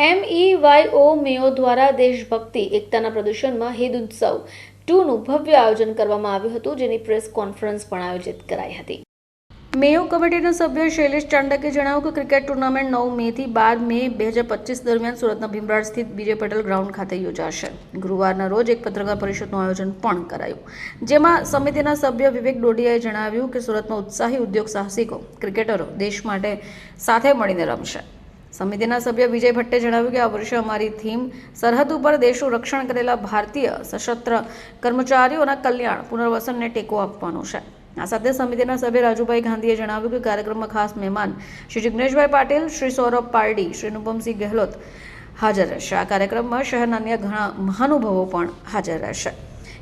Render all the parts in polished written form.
MEYO મેયો દ્વારા દેશભક્તિ એકતાના પ્રદર્શનમાં ઈદ ઉત્સવ 2નું ભવ્ય આયોજન કરવામાં આવ્યું હતું, જેની પ્રેસ કોન્ફરન્સ પણ આયોજિત કરાઈ હતી। મેયો કમિટીના સભ્ય શૈલેષ ચાંડકે જણાવ્યું કે ક્રિકેટ ટુર્નામેન્ટ 9 મેથી 12 મે 2025 દરમિયાન સુરતના ભીમરાડ સ્થિત બીજે પટેલ ગ્રાઉન્ડ ખાતે યોજાશે। ગુરુવારના રોજ એક પત્રકાર પરિષદનું આયોજન પણ કરાયું, જેમાં સમિતિના સભ્ય વિવેક ડોડિયાએ જણાવ્યું કે સુરતમાં ઉત્સાહી ઉદ્યોગ સાહસિકો ક્રિકેટરો દેશ માટે સાથે મળીને રમશે। સમિતિના સભ્ય વિજય ભટ્ટે જણાવ્યું કે આ વર્ષે અમારી થીમ સરહદ ઉપર દેશનું રક્ષણ કરેલા ભારતીય સશસ્ત્ર કર્મચારીઓના કલ્યાણ પુનર્વસનને ટેકો આપવાનો છે। આ સાથે સમિતિના સભ્ય રાજુભાઈ ગાંધીએ જણાવ્યું કે કાર્યક્રમમાં ખાસ મહેમાન શ્રી જિગ્નેશભાઈ પાટીલ, શ્રી સૌરભ પારડી, શ્રી અનુપમસિંહ ગેહલોત હાજર રહેશે। આ કાર્યક્રમમાં શહેરના અન્ય ઘણા મહાનુભાવો પણ હાજર રહેશે।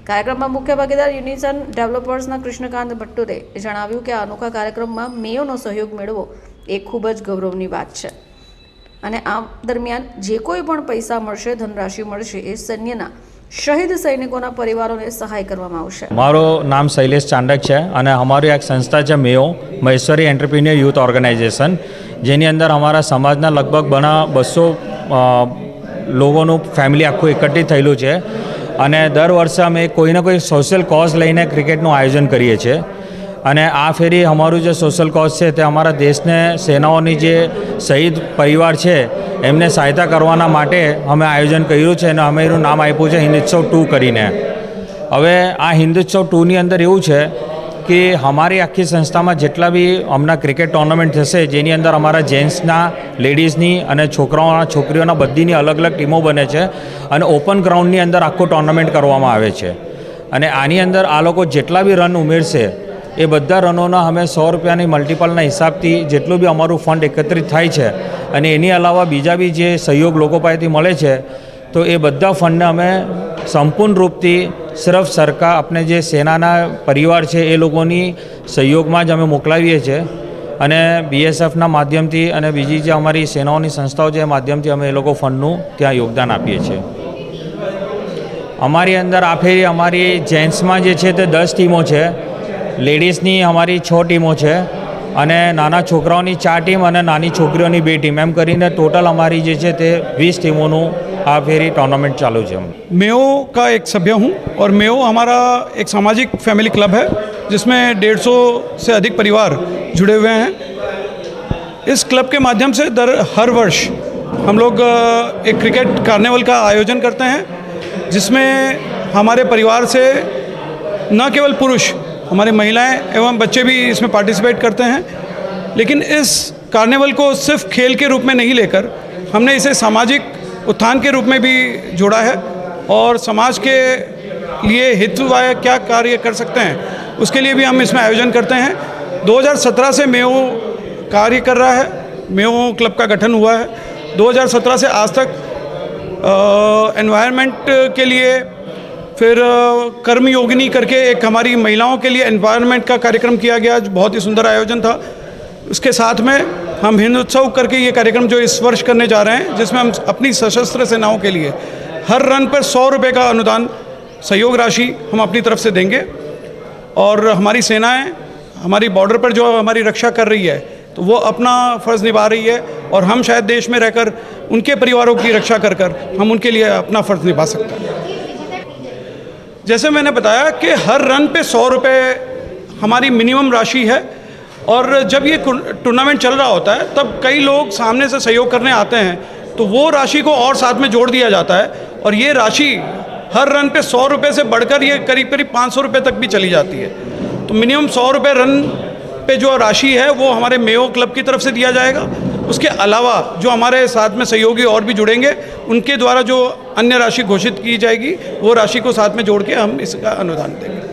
કાર્યક્રમમાં મુખ્ય ભાગીદાર યુનિસન ડેવલપર્સના કૃષ્ણકાંત ભટ્ટુરે જણાવ્યું કે આ અનોખા કાર્યક્રમમાં મેયોનો સહયોગ મેળવવો એ ખૂબ જ ગૌરવની વાત છે અને આ દરમિયાન જે કોઈ પણ પૈસા મળશે, ધનરાશિ મળશે, એ સૈન્યના શહીદ સૈનિકોના પરિવારોને સહાય કરવામાં આવશે। મારું નામ શૈલેષ ચાંડક છે અને અમારી એક સંસ્થા છે મેયો મહેશ્વરી એન્ટરપ્રિન્યોર યુથ ઓર્ગેનાઇઝેશન, જેની અંદર અમારા સમાજના લગભગ 200 લોકોનું ફેમિલી આખું એકત્રિત થયેલું છે અને દર વર્ષે અમે કોઈને કોઈ સોશિયલ કોઝ લઈને ક્રિકેટનું આયોજન કરીએ છીએ। અને આ ફેરી અમારું જે સોશિયલ કોઝ છે તે અમારા દેશને સેનાઓની જે શહીદ પરિવાર છે એમને સહાયતા કરવાના માટે અમે આયોજન કર્યું છે અને અમે એનું નામ આપ્યું છે હિન્દુત્સવ 2 કરીને। હવે આ હિન્દુત્સવ 2ની અંદર એવું છે કે અમારી આખી સંસ્થામાં જેટલા બી હમણાં ક્રિકેટ ટુર્નામેન્ટ થશે, જેની અંદર અમારા જેન્ટ્સના, લેડીઝની અને છોકરાઓના, છોકરીઓના બધીની અલગ અલગ ટીમો બને છે અને ઓપન ગ્રાઉન્ડની અંદર આખું ટુર્નામેન્ટ કરવામાં આવે છે। અને આની અંદર આ લોકો જેટલા બી રન ઉમેરશે એ બધા રનોના અમે 100 રૂપિયાની મલ્ટિપલના હિસાબથી જેટલું બી અમારું ફંડ એકત્રિત થાય છે અને એની અલાવા બીજા બી જે સહયોગ લોકો પાસેથી મળે છે તો એ બધા ફંડને અમે સંપૂર્ણ રૂપથી સિર્ફ સરકાર આપણે જે સેનાના પરિવાર છે એ લોકોની સહયોગમાં જ અમે મોકલાવીએ છીએ અને BSFના માધ્યમથી અને બીજી જે અમારી સેનાઓની સંસ્થાઓ છે એ માધ્યમથી અમે એ લોકો ફંડનું ત્યાં યોગદાન આપીએ છીએ। અમારી અંદર આ ફેરી અમારી જેન્ટ્સમાં જે છે તે 10 ટીમો છે, લેડીઝની અમારી 6 ટીમો છે અને નાના છોકરાઓની 4 ટીમ અને નાની છોકરીઓની 2 ટીમ, એમ કરીને टोटल हमारी જે છે તે 20 ટીમોનું આ ફેરી टूर्नामेंट चालू है। मेयो का एक सभ्य हूँ और मेयो हमारा एक सामाजिक फैमिली क्लब है जिसमें 150 से अधिक परिवार जुड़े हुए हैं। इस क्लब के माध्यम से हर वर्ष हम लोग एक क्रिकेट कार्निवल का आयोजन करते हैं, जिसमें हमारे परिवार से न केवल पुरुष, हमारी महिलाएं एवं बच्चे भी इसमें पार्टिसिपेट करते हैं। लेकिन इस कार्निवल को सिर्फ खेल के रूप में नहीं लेकर हमने इसे सामाजिक उत्थान के रूप में भी जोड़ा है और समाज के लिए हितवाय क्या कार्य कर सकते हैं उसके लिए भी हम इसमें आयोजन करते हैं। 2017 से मेयो कार्य कर रहा है, मेयो क्लब का गठन हुआ है। 2017 से आज तक एनवायरनमेंट के लिए, फिर कर्मयोगिनी करके एक हमारी महिलाओं के लिए एनवायरनमेंट का कार्यक्रम किया गया, जो बहुत ही सुंदर आयोजन था। उसके साथ में हम हिंदुत्सव करके ये कार्यक्रम जो इस वर्ष करने जा रहे हैं, जिसमें हम अपनी सशस्त्र सेनाओं के लिए हर रन पर 100 रुपये का अनुदान सहयोग राशि हम अपनी तरफ से देंगे और हमारी सेनाएं हमारी बॉर्डर पर जो हमारी रक्षा कर रही है तो वो अपना फ़र्ज़ निभा रही है और हम शायद देश में रहकर उनके परिवारों की रक्षा कर हम उनके लिए अपना फ़र्ज़ निभा सकते हैं। जैसे मैंने बताया कि हर रन पे 100 रुपये हमारी मिनिमम राशि है और जब ये टूर्नामेंट चल रहा होता है तब कई लोग सामने से सहयोग करने आते हैं, तो वो राशि को और साथ में जोड़ दिया जाता है और ये राशि हर रन पे 100 रुपये से बढ़कर ये करीब करीब 500 रुपये तक भी चली जाती है। तो मिनिमम 100 रुपये रन पे जो राशि है वो हमारे मेयो क्लब की तरफ से दिया जाएगा। उसके अलावा जो हमारे साथ में सहयोगी और भी जुड़ेंगे उनके द्वारा जो अन्य राशि घोषित की जाएगी वो राशि को साथ में जोड़ के हम इसका अनुदान देंगे।